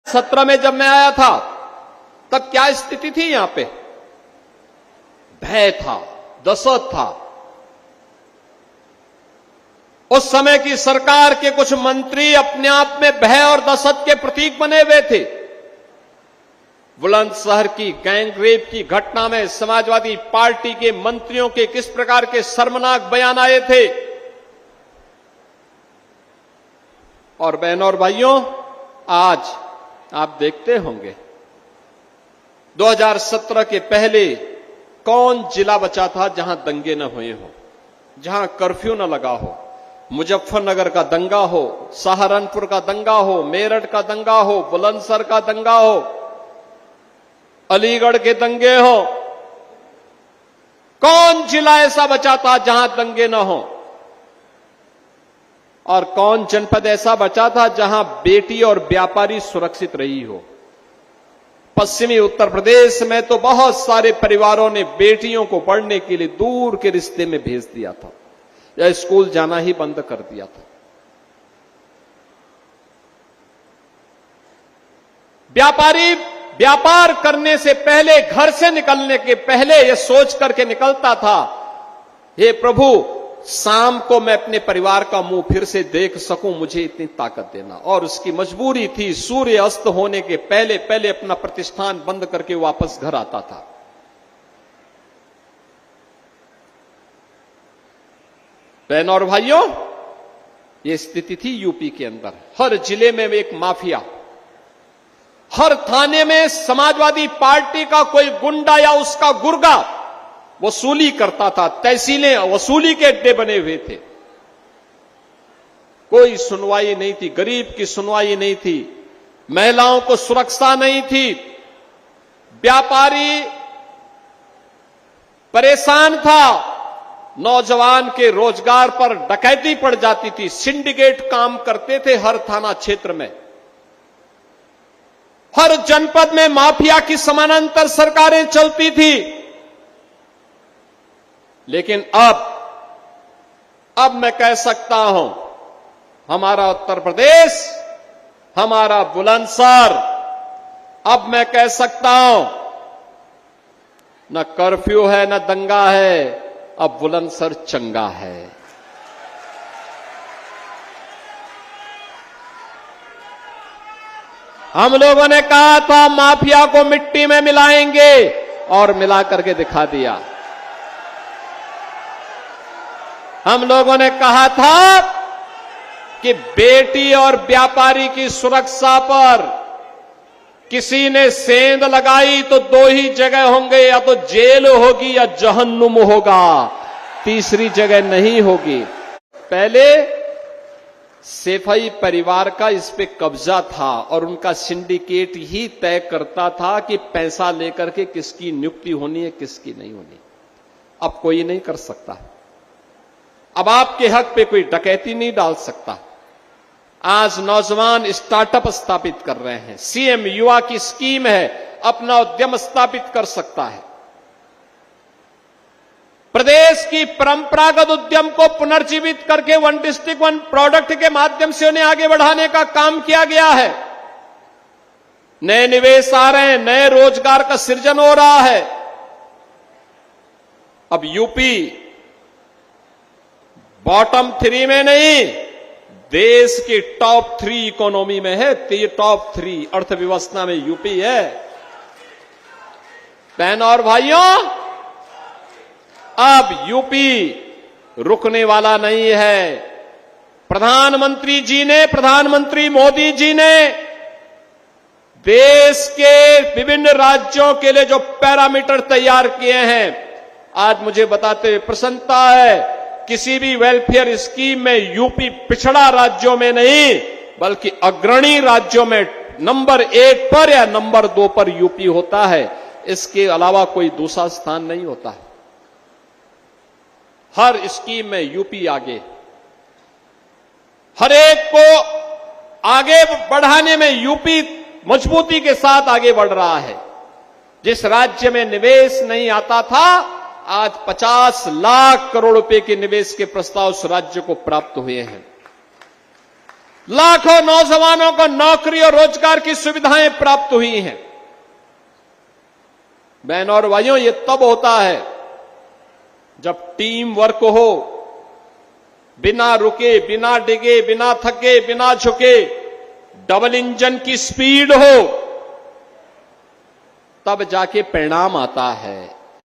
2017 में जब मैं आया था तब क्या स्थिति थी यहां पे? भय था, दहशत था। उस समय की सरकार के कुछ मंत्री अपने आप में भय और दहशत के प्रतीक बने हुए थे। बुलंदशहर की गैंग रेप की घटना में समाजवादी पार्टी के मंत्रियों के किस प्रकार के शर्मनाक बयान आए थे। और बहनों और भाइयों, आज आप देखते होंगे 2017 के पहले कौन जिला बचा था जहां दंगे न हुए हो, जहां कर्फ्यू न लगा हो। मुजफ्फरनगर का दंगा हो, सहारनपुर का दंगा हो, मेरठ का दंगा हो, बुलंदशहर का दंगा हो, अलीगढ़ के दंगे हो, कौन जिला ऐसा बचा था जहां दंगे न हो? और कौन जनपद ऐसा बचा था जहां बेटी और व्यापारी सुरक्षित रही हो? पश्चिमी उत्तर प्रदेश में तो बहुत सारे परिवारों ने बेटियों को पढ़ने के लिए दूर के रिश्ते में भेज दिया था या स्कूल जाना ही बंद कर दिया था। व्यापारी व्यापार करने से पहले, घर से निकलने के पहले यह सोच करके निकलता था, हे प्रभु, शाम को मैं अपने परिवार का मुंह फिर से देख सकूं, मुझे इतनी ताकत देना। और उसकी मजबूरी थी, सूर्य अस्त होने के पहले पहले अपना प्रतिष्ठान बंद करके वापस घर आता था। बहनों और भाइयों, यह स्थिति थी यूपी के अंदर। हर जिले में एक माफिया, हर थाने में समाजवादी पार्टी का कोई गुंडा या उसका गुर्गा वसूली करता था। तहसीलें वसूली के अड्डे बने हुए थे। कोई सुनवाई नहीं थी, गरीब की सुनवाई नहीं थी, महिलाओं को सुरक्षा नहीं थी, व्यापारी परेशान था, नौजवान के रोजगार पर डकैती पड़ जाती थी, सिंडिकेट काम करते थे हर थाना क्षेत्र में, हर जनपद में माफिया की समानांतर सरकारें चलती थी। लेकिन अब मैं कह सकता हूं, हमारा उत्तर प्रदेश, हमारा बुलंदशहर, अब मैं कह सकता हूं, न कर्फ्यू है न दंगा है, अब बुलंदशहर चंगा है। हम लोगों ने कहा था माफिया को मिट्टी में मिलाएंगे और मिला करके दिखा दिया। हम लोगों ने कहा था कि बेटी और व्यापारी की सुरक्षा पर किसी ने सेंध लगाई तो दो ही जगह होंगे, या तो जेल होगी या जहन्नुम होगा, तीसरी जगह नहीं होगी। पहले सेफई परिवार का इस पे कब्जा था और उनका सिंडिकेट ही तय करता था कि पैसा लेकर के किसकी नियुक्ति होनी है, किसकी नहीं होनी। अब कोई नहीं कर सकता। अब आपके हक पे कोई डकैती नहीं डाल सकता। आज नौजवान स्टार्टअप स्थापित कर रहे हैं, सीएम युवा की स्कीम है, अपना उद्यम स्थापित कर सकता है। प्रदेश की परंपरागत उद्यम को पुनर्जीवित करके वन डिस्ट्रिक्ट वन प्रोडक्ट के माध्यम से उन्हें आगे बढ़ाने का काम किया गया है। नए निवेश आ रहे हैं, नए रोजगार का सृजन हो रहा है। अब यूपी बॉटम 3 में नहीं, देश की टॉप 3 इकोनॉमी में है। तो ये टॉप 3 अर्थव्यवस्था में यूपी है। बहनों और भाइयों, अब यूपी रुकने वाला नहीं है। प्रधानमंत्री मोदी जी ने देश के विभिन्न राज्यों के लिए जो पैरामीटर तैयार किए हैं, आज मुझे बताते हुए प्रसन्नता है, किसी भी वेलफेयर स्कीम में यूपी पिछड़ा राज्यों में नहीं, बल्कि अग्रणी राज्यों में नंबर 1 पर या नंबर 2 पर यूपी होता है। इसके अलावा कोई दूसरा स्थान नहीं होता है। हर स्कीम में यूपी आगे, हर एक को आगे बढ़ाने में यूपी मजबूती के साथ आगे बढ़ रहा है। जिस राज्य में निवेश नहीं आता था, आज 50 लाख करोड़ रुपए के निवेश के प्रस्ताव उस राज्य को प्राप्त हुए हैं। लाखों नौजवानों को नौकरी और रोजगार की सुविधाएं प्राप्त हुई हैं। बहनों और भाइयों, ये तब होता है जब टीम वर्क हो, बिना रुके, बिना डिगे, बिना थके, बिना झुके, डबल इंजन की स्पीड हो, तब जाके परिणाम आता है।